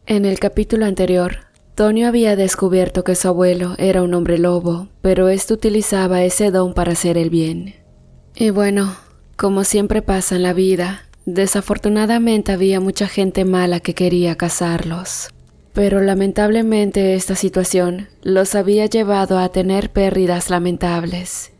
En el capítulo anterior, Tonio había descubierto que su abuelo era un hombre lobo, pero éste utilizaba ese don para hacer el bien. Y bueno, como siempre pasa en la vida, desafortunadamente había mucha gente mala que quería cazarlos. Pero lamentablemente esta situación los había llevado a tener pérdidas lamentables.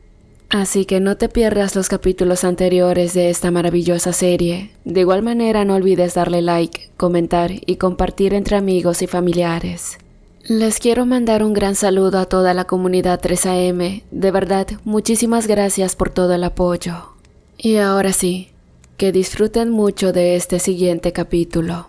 Así que no te pierdas los capítulos anteriores de esta maravillosa serie. De igual manera no olvides darle like, comentar y compartir entre amigos y familiares. Les quiero mandar un gran saludo a toda la comunidad 3AM. De verdad, muchísimas gracias por todo el apoyo. Y ahora sí, que disfruten mucho de este siguiente capítulo.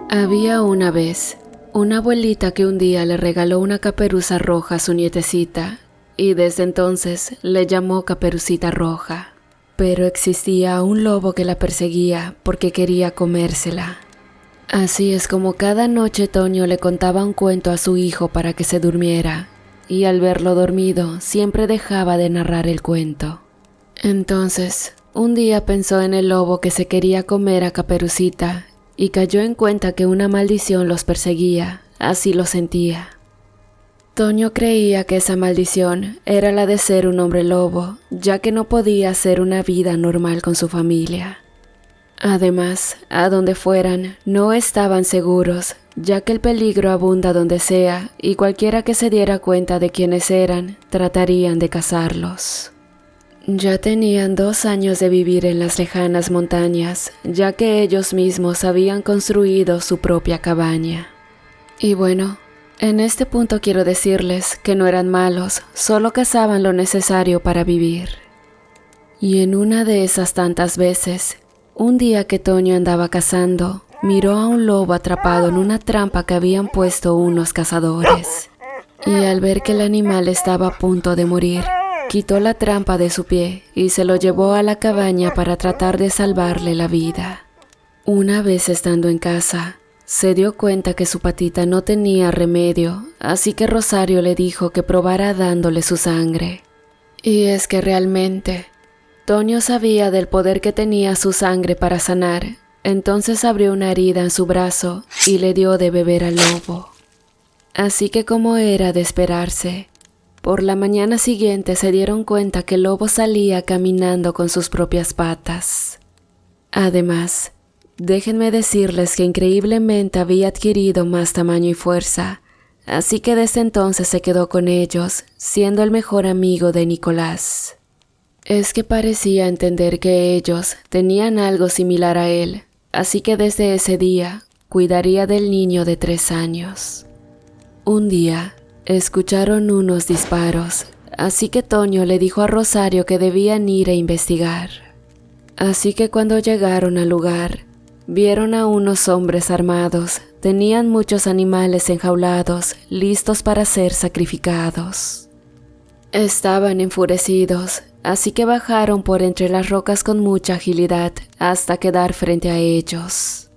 Había una vez una abuelita que un día le regaló una caperuza roja a su nietecita y desde entonces le llamó Caperucita Roja. Pero existía un lobo que la perseguía porque quería comérsela. Así es como cada noche Tonio le contaba un cuento a su hijo para que se durmiera, y al verlo dormido siempre dejaba de narrar el cuento. Entonces, un día pensó en el lobo que se quería comer a Caperucita y cayó en cuenta que una maldición los perseguía, así lo sentía. Tonio creía que esa maldición era la de ser un hombre lobo, ya que no podía hacer una vida normal con su familia. Además, a donde fueran, no estaban seguros, ya que el peligro abunda donde sea y cualquiera que se diera cuenta de quiénes eran, tratarían de cazarlos. Ya tenían 2 años de vivir en las lejanas montañas, ya que ellos mismos habían construido su propia cabaña. Y bueno, en este punto quiero decirles que no eran malos, solo cazaban lo necesario para vivir. Y en una de esas tantas veces, un día que Tonio andaba cazando, miró a un lobo atrapado en una trampa que habían puesto unos cazadores. Y al ver que el animal estaba a punto de morir, quitó la trampa de su pie y se lo llevó a la cabaña para tratar de salvarle la vida. Una vez estando en casa, se dio cuenta que su patita no tenía remedio, así que Rosario le dijo que probara dándole su sangre. Y es que realmente, Tonio sabía del poder que tenía su sangre para sanar, entonces abrió una herida en su brazo y le dio de beber al lobo. Así que como era de esperarse, por la mañana siguiente se dieron cuenta que el lobo salía caminando con sus propias patas. Además, déjenme decirles que increíblemente había adquirido más tamaño y fuerza, así que desde entonces se quedó con ellos, siendo el mejor amigo de Nicolás. Es que parecía entender que ellos tenían algo similar a él, así que desde ese día cuidaría del niño de 3 años. Un día, escucharon unos disparos, así que Tonio le dijo a Rosario que debían ir a investigar. Así que cuando llegaron al lugar, vieron a unos hombres armados, tenían muchos animales enjaulados, listos para ser sacrificados. Estaban enfurecidos, así que bajaron por entre las rocas con mucha agilidad hasta quedar frente a ellos.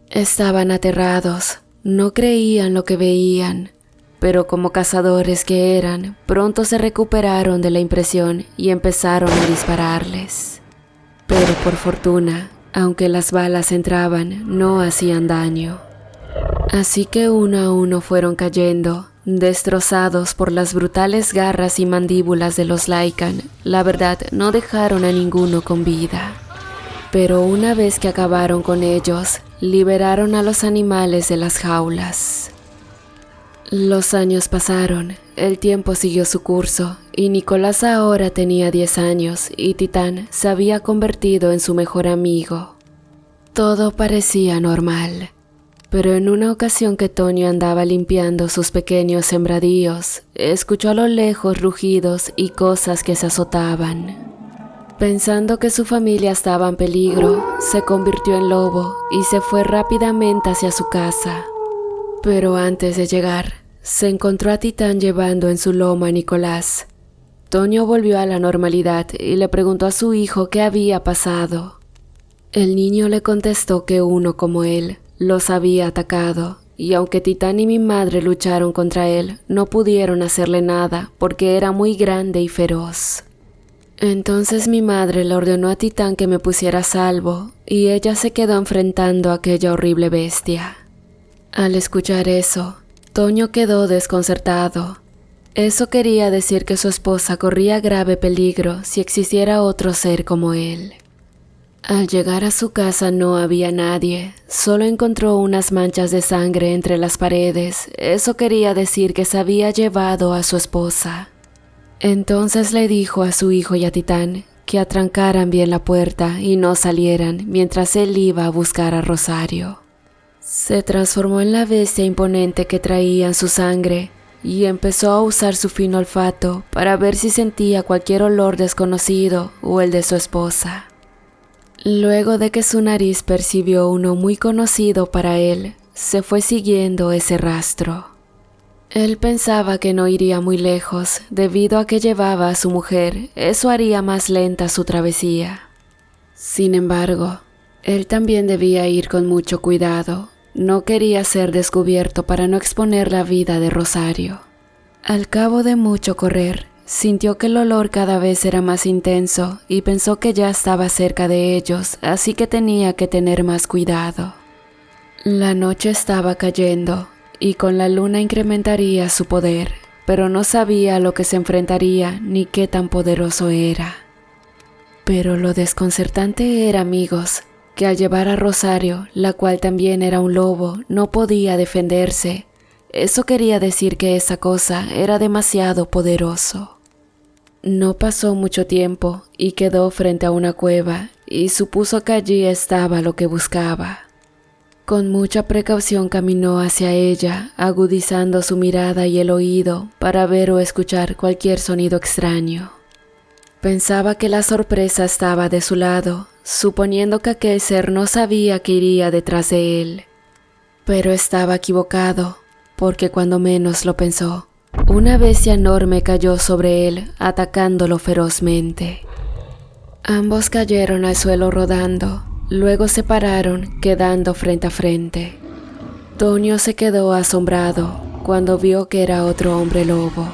Estaban aterrados, no creían lo que veían, pero como cazadores que eran, pronto se recuperaron de la impresión y empezaron a dispararles. Pero por fortuna, aunque las balas entraban, no hacían daño. Así que uno a uno fueron cayendo, destrozados por las brutales garras y mandíbulas de los Lycan. La verdad, no dejaron a ninguno con vida. Pero una vez que acabaron con ellos, liberaron a los animales de las jaulas. Los años pasaron, el tiempo siguió su curso, y Nicolás ahora tenía 10 años y Titán se había convertido en su mejor amigo. Todo parecía normal, pero en una ocasión que Tonio andaba limpiando sus pequeños sembradíos, escuchó a lo lejos rugidos y cosas que se azotaban. Pensando que su familia estaba en peligro, se convirtió en lobo y se fue rápidamente hacia su casa. Pero antes de llegar, se encontró a Titán llevando en su lomo a Nicolás. Tonio volvió a la normalidad y le preguntó a su hijo qué había pasado. El niño le contestó que uno como él los había atacado, y aunque Titán y mi madre lucharon contra él, no pudieron hacerle nada porque era muy grande y feroz. Entonces mi madre le ordenó a Titán que me pusiera a salvo y ella se quedó enfrentando a aquella horrible bestia. Al escuchar eso, Toño quedó desconcertado. Eso quería decir que su esposa corría grave peligro si existiera otro ser como él. Al llegar a su casa no había nadie, solo encontró unas manchas de sangre entre las paredes. Eso quería decir que se había llevado a su esposa. Entonces le dijo a su hijo y a Titán que atrancaran bien la puerta y no salieran mientras él iba a buscar a Rosario. Se transformó en la bestia imponente que traía en su sangre y empezó a usar su fino olfato para ver si sentía cualquier olor desconocido o el de su esposa. Luego de que su nariz percibió uno muy conocido para él, se fue siguiendo ese rastro. Él pensaba que no iría muy lejos, debido a que llevaba a su mujer, eso haría más lenta su travesía. Sin embargo, él también debía ir con mucho cuidado, no quería ser descubierto para no exponer la vida de Rosario. Al cabo de mucho correr, sintió que el olor cada vez era más intenso y pensó que ya estaba cerca de ellos, así que tenía que tener más cuidado. La noche estaba cayendo y con la luna incrementaría su poder, pero no sabía a lo que se enfrentaría ni qué tan poderoso era. Pero lo desconcertante era, amigos, que al llevar a Rosario, la cual también era un lobo, no podía defenderse. Eso quería decir que esa cosa era demasiado poderoso. No pasó mucho tiempo y quedó frente a una cueva y supuso que allí estaba lo que buscaba. Con mucha precaución caminó hacia ella, agudizando su mirada y el oído para ver o escuchar cualquier sonido extraño. Pensaba que la sorpresa estaba de su lado, suponiendo que aquel ser no sabía que iría detrás de él. Pero estaba equivocado, porque cuando menos lo pensó, una bestia enorme cayó sobre él, atacándolo ferozmente. Ambos cayeron al suelo rodando. Luego se pararon, quedando frente a frente. Toño se quedó asombrado cuando vio que era otro hombre lobo.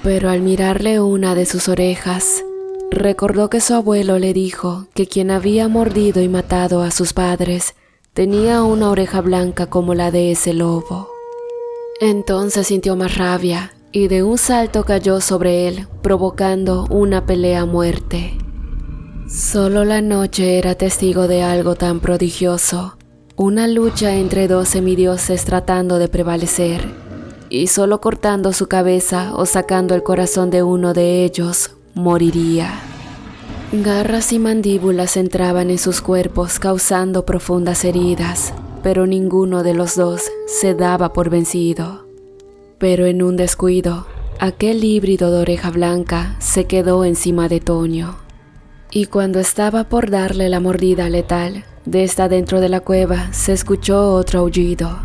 Pero al mirarle una de sus orejas, recordó que su abuelo le dijo que quien había mordido y matado a sus padres tenía una oreja blanca como la de ese lobo. Entonces sintió más rabia y de un salto cayó sobre él, provocando una pelea a muerte. Solo la noche era testigo de algo tan prodigioso, una lucha entre dos semidioses tratando de prevalecer, y solo cortando su cabeza o sacando el corazón de uno de ellos, moriría. Garras y mandíbulas entraban en sus cuerpos causando profundas heridas, pero ninguno de los dos se daba por vencido. Pero en un descuido, aquel híbrido de oreja blanca se quedó encima de Toño. Y cuando estaba por darle la mordida letal, desde adentro de la cueva se escuchó otro aullido.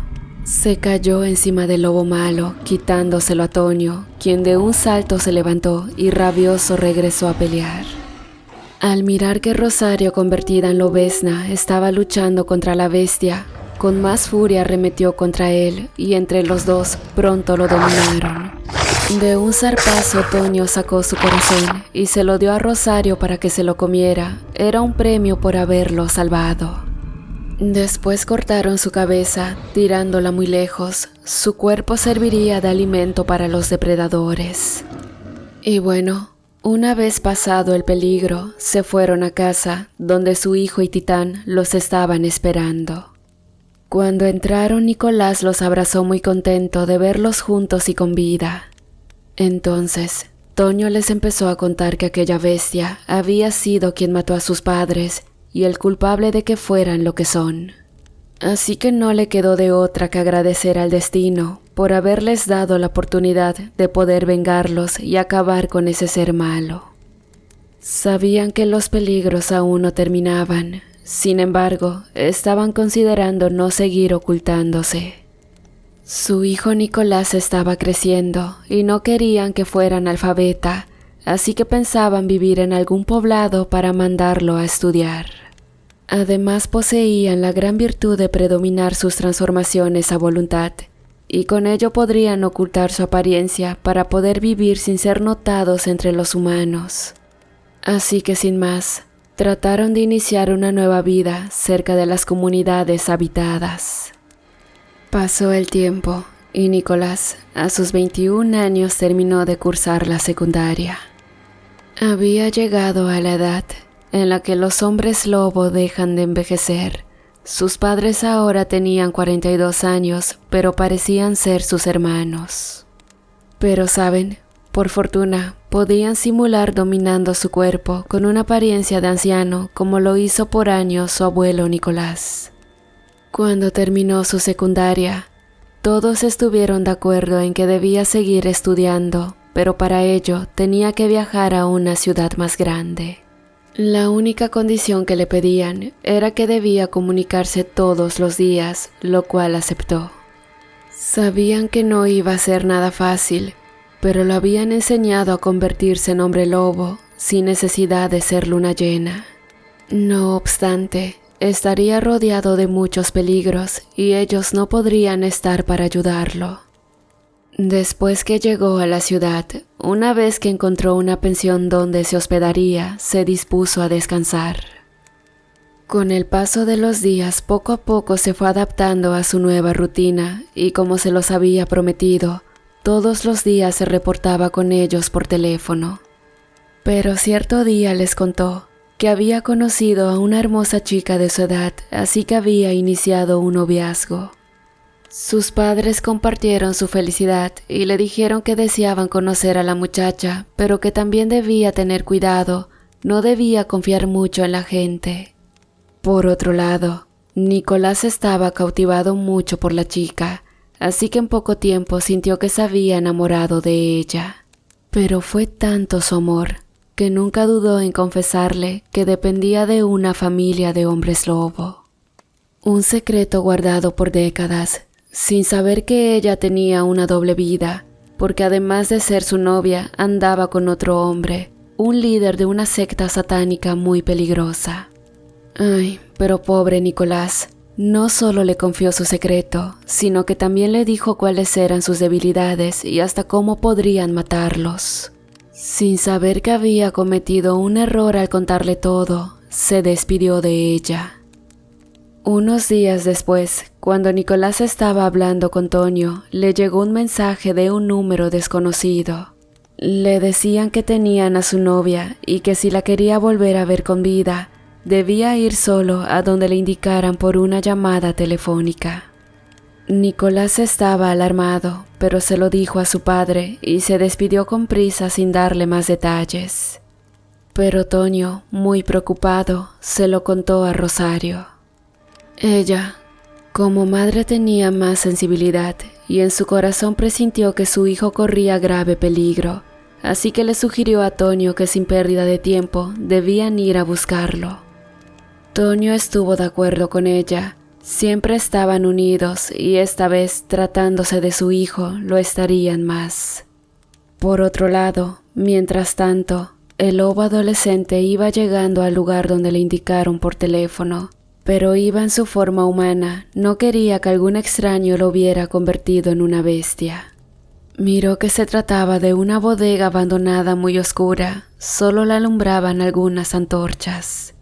Se cayó encima del lobo malo, quitándoselo a Toño, quien de un salto se levantó y rabioso regresó a pelear. Al mirar que Rosario, convertida en lobezna, estaba luchando contra la bestia, con más furia arremetió contra él y entre los dos pronto lo dominaron. De un zarpazo Toño sacó su corazón y se lo dio a Rosario para que se lo comiera. Era un premio por haberlo salvado. Después cortaron su cabeza, tirándola muy lejos. Su cuerpo serviría de alimento para los depredadores. Y bueno, una vez pasado el peligro, se fueron a casa, donde su hijo y Titán los estaban esperando. Cuando entraron, Nicolás los abrazó muy contento de verlos juntos y con vida. Entonces, Toño les empezó a contar que aquella bestia había sido quien mató a sus padres y el culpable de que fueran lo que son. Así que no le quedó de otra que agradecer al destino por haberles dado la oportunidad de poder vengarlos y acabar con ese ser malo. Sabían que los peligros aún no terminaban, sin embargo, estaban considerando no seguir ocultándose. Su hijo Nicolás estaba creciendo y no querían que fuera analfabeta, así que pensaban vivir en algún poblado para mandarlo a estudiar. Además poseían la gran virtud de predominar sus transformaciones a voluntad, y con ello podrían ocultar su apariencia para poder vivir sin ser notados entre los humanos. Así que sin más, trataron de iniciar una nueva vida cerca de las comunidades habitadas. Pasó el tiempo y Nicolás, a sus 21 años, terminó de cursar la secundaria. Había llegado a la edad en la que los hombres lobo dejan de envejecer. Sus padres ahora tenían 42 años, pero parecían ser sus hermanos. Pero saben, por fortuna, podían simular dominando su cuerpo con una apariencia de anciano como lo hizo por años su abuelo Nicolás. Cuando terminó su secundaria, todos estuvieron de acuerdo en que debía seguir estudiando, pero para ello tenía que viajar a una ciudad más grande. La única condición que le pedían era que debía comunicarse todos los días, lo cual aceptó. Sabían que no iba a ser nada fácil, pero lo habían enseñado a convertirse en hombre lobo sin necesidad de ser luna llena. No obstante, estaría rodeado de muchos peligros y ellos no podrían estar para ayudarlo. Después que llegó a la ciudad, una vez que encontró una pensión donde se hospedaría, se dispuso a descansar. Con el paso de los días, poco a poco se fue adaptando a su nueva rutina y, como se los había prometido, todos los días se reportaba con ellos por teléfono. Pero cierto día les contó que había conocido a una hermosa chica de su edad, así que había iniciado un noviazgo. Sus padres compartieron su felicidad y le dijeron que deseaban conocer a la muchacha, pero que también debía tener cuidado, no debía confiar mucho en la gente. Por otro lado, Nicolás estaba cautivado mucho por la chica, así que en poco tiempo sintió que se había enamorado de ella. Pero fue tanto su amor que nunca dudó en confesarle que dependía de una familia de hombres lobo. Un secreto guardado por décadas, sin saber que ella tenía una doble vida, porque además de ser su novia, andaba con otro hombre, un líder de una secta satánica muy peligrosa. Ay, pero pobre Nicolás, no solo le confió su secreto, sino que también le dijo cuáles eran sus debilidades y hasta cómo podrían matarlos. Sin saber que había cometido un error al contarle todo, se despidió de ella. Unos días después, cuando Nicolás estaba hablando con Toño, le llegó un mensaje de un número desconocido. Le decían que tenían a su novia y que si la quería volver a ver con vida, debía ir solo a donde le indicaran por una llamada telefónica. Nicolás estaba alarmado, pero se lo dijo a su padre y se despidió con prisa sin darle más detalles. Pero Toño, muy preocupado, se lo contó a Rosario. Ella, como madre, tenía más sensibilidad y en su corazón presintió que su hijo corría grave peligro, así que le sugirió a Toño que sin pérdida de tiempo debían ir a buscarlo. Toño estuvo de acuerdo con ella. Siempre estaban unidos y esta vez, tratándose de su hijo, lo estarían más. Por otro lado, mientras tanto, el lobo adolescente iba llegando al lugar donde le indicaron por teléfono, pero iba en su forma humana, no quería que algún extraño lo hubiera convertido en una bestia. Miró que se trataba de una bodega abandonada muy oscura, solo la alumbraban algunas antorchas.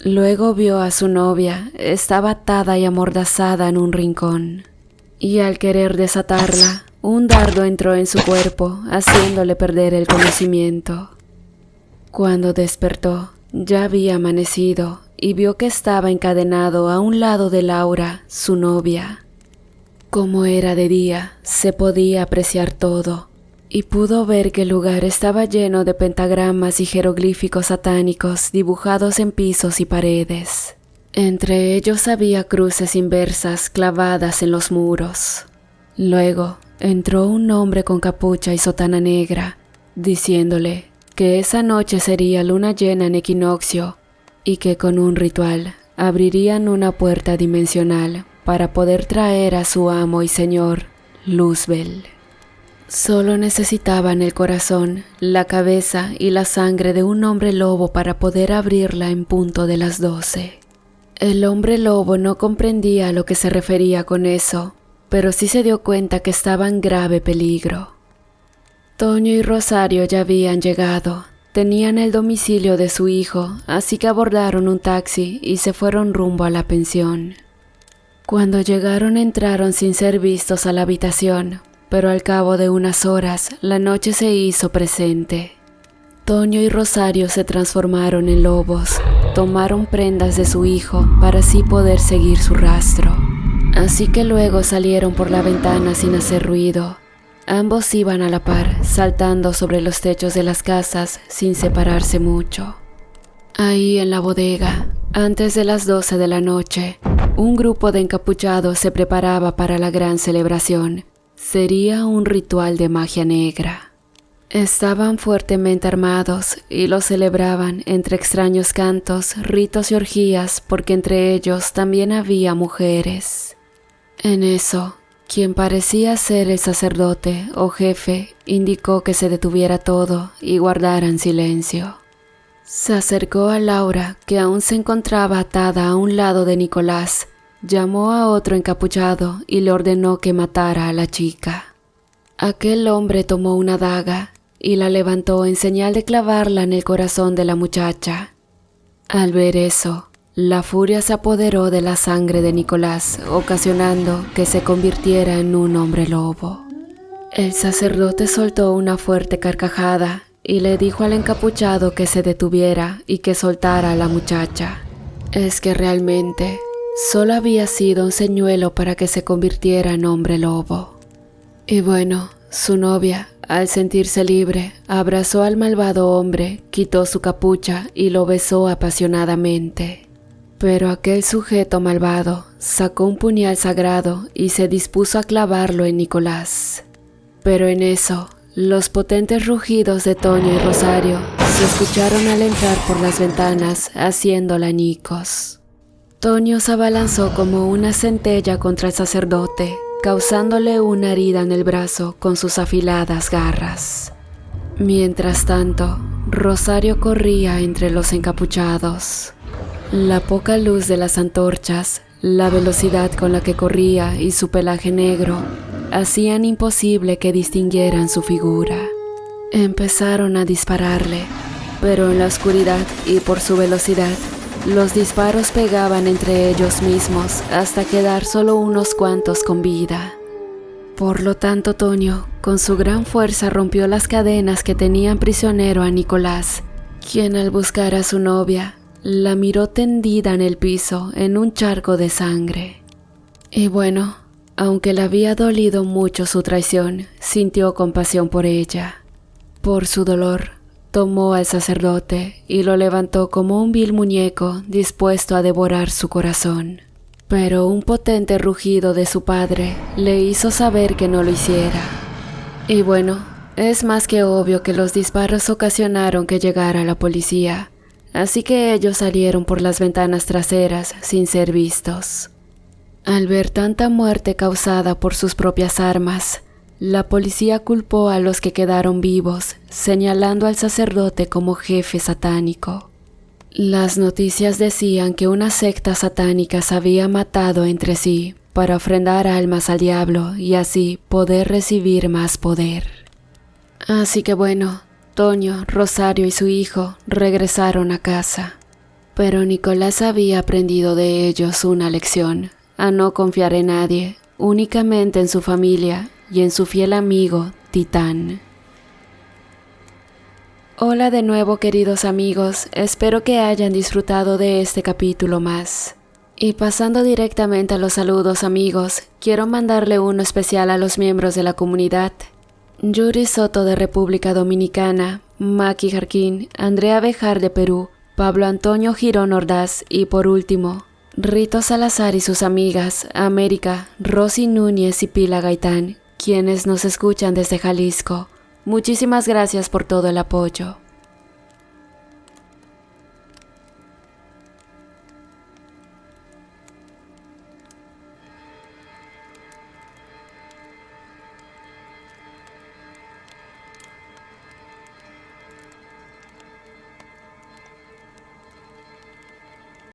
Luego vio a su novia, estaba atada y amordazada en un rincón, y al querer desatarla, un dardo entró en su cuerpo, haciéndole perder el conocimiento. Cuando despertó, ya había amanecido, y vio que estaba encadenado a un lado de Laura, su novia. Como era de día, se podía apreciar todo, y pudo ver que el lugar estaba lleno de pentagramas y jeroglíficos satánicos dibujados en pisos y paredes. Entre ellos había cruces inversas clavadas en los muros. Luego entró un hombre con capucha y sotana negra, diciéndole que esa noche sería luna llena en equinoccio y que con un ritual abrirían una puerta dimensional para poder traer a su amo y señor, Luzbel. Solo necesitaban el corazón, la cabeza y la sangre de un hombre lobo para poder abrirla en punto de las 12. El hombre lobo no comprendía a lo que se refería con eso, pero sí se dio cuenta que estaba en grave peligro. Toño y Rosario ya habían llegado. Tenían el domicilio de su hijo, así que abordaron un taxi y se fueron rumbo a la pensión. Cuando llegaron entraron sin ser vistos a la habitación, pero al cabo de unas horas la noche se hizo presente. Toño y Rosario se transformaron en lobos, tomaron prendas de su hijo para así poder seguir su rastro. Así que luego salieron por la ventana sin hacer ruido. Ambos iban a la par, saltando sobre los techos de las casas sin separarse mucho. Ahí en la bodega, antes de las 12 de la noche, un grupo de encapuchados se preparaba para la gran celebración. Sería un ritual de magia negra. Estaban fuertemente armados y lo celebraban entre extraños cantos, ritos y orgías, porque entre ellos también había mujeres. En eso, quien parecía ser el sacerdote o jefe indicó que se detuviera todo y guardaran silencio. Se acercó a Laura, que aún se encontraba atada a un lado de Nicolás, llamó a otro encapuchado y le ordenó que matara a la chica. Aquel hombre tomó una daga y la levantó en señal de clavarla en el corazón de la muchacha. Al ver eso, la furia se apoderó de la sangre de Nicolás, ocasionando que se convirtiera en un hombre lobo. El sacerdote soltó una fuerte carcajada y le dijo al encapuchado que se detuviera y que soltara a la muchacha. Es que realmente solo había sido un señuelo para que se convirtiera en hombre lobo. Y bueno, su novia, al sentirse libre, abrazó al malvado hombre, quitó su capucha y lo besó apasionadamente. Pero aquel sujeto malvado sacó un puñal sagrado y se dispuso a clavarlo en Nicolás. Pero en eso, los potentes rugidos de Toño y Rosario se escucharon al entrar por las ventanas, haciéndola añicos. Toño se abalanzó como una centella contra el sacerdote, causándole una herida en el brazo con sus afiladas garras. Mientras tanto, Rosario corría entre los encapuchados. La poca luz de las antorchas, la velocidad con la que corría y su pelaje negro hacían imposible que distinguieran su figura. Empezaron a dispararle, pero en la oscuridad y por su velocidad, los disparos pegaban entre ellos mismos hasta quedar solo unos cuantos con vida. Por lo tanto, Toño, con su gran fuerza rompió las cadenas que tenían prisionero a Nicolás, quien al buscar a su novia, la miró tendida en el piso en un charco de sangre. Y bueno, aunque le había dolido mucho su traición, sintió compasión por ella. Por su dolor, tomó al sacerdote y lo levantó como un vil muñeco dispuesto a devorar su corazón. Pero un potente rugido de su padre le hizo saber que no lo hiciera. Y bueno, es más que obvio que los disparos ocasionaron que llegara la policía, así que ellos salieron por las ventanas traseras sin ser vistos. Al ver tanta muerte causada por sus propias armas, la policía culpó a los que quedaron vivos, señalando al sacerdote como jefe satánico. Las noticias decían que una secta satánica se había matado entre sí para ofrendar almas al diablo y así poder recibir más poder. Así que bueno, Toño, Rosario y su hijo regresaron a casa. Pero Nicolás había aprendido de ellos una lección: a no confiar en nadie, únicamente en su familia y en su fiel amigo, Titán. Hola de nuevo, queridos amigos, espero que hayan disfrutado de este capítulo más. Y pasando directamente a los saludos, amigos, quiero mandarle uno especial a los miembros de la comunidad: Yuri Soto de República Dominicana, Maki Jarquín, Andrea Bejar de Perú, Pablo Antonio Girón Ordaz y por último, Rito Salazar y sus amigas, América, Rosy Núñez y Pila Gaitán, quienes nos escuchan desde Jalisco. Muchísimas gracias por todo el apoyo.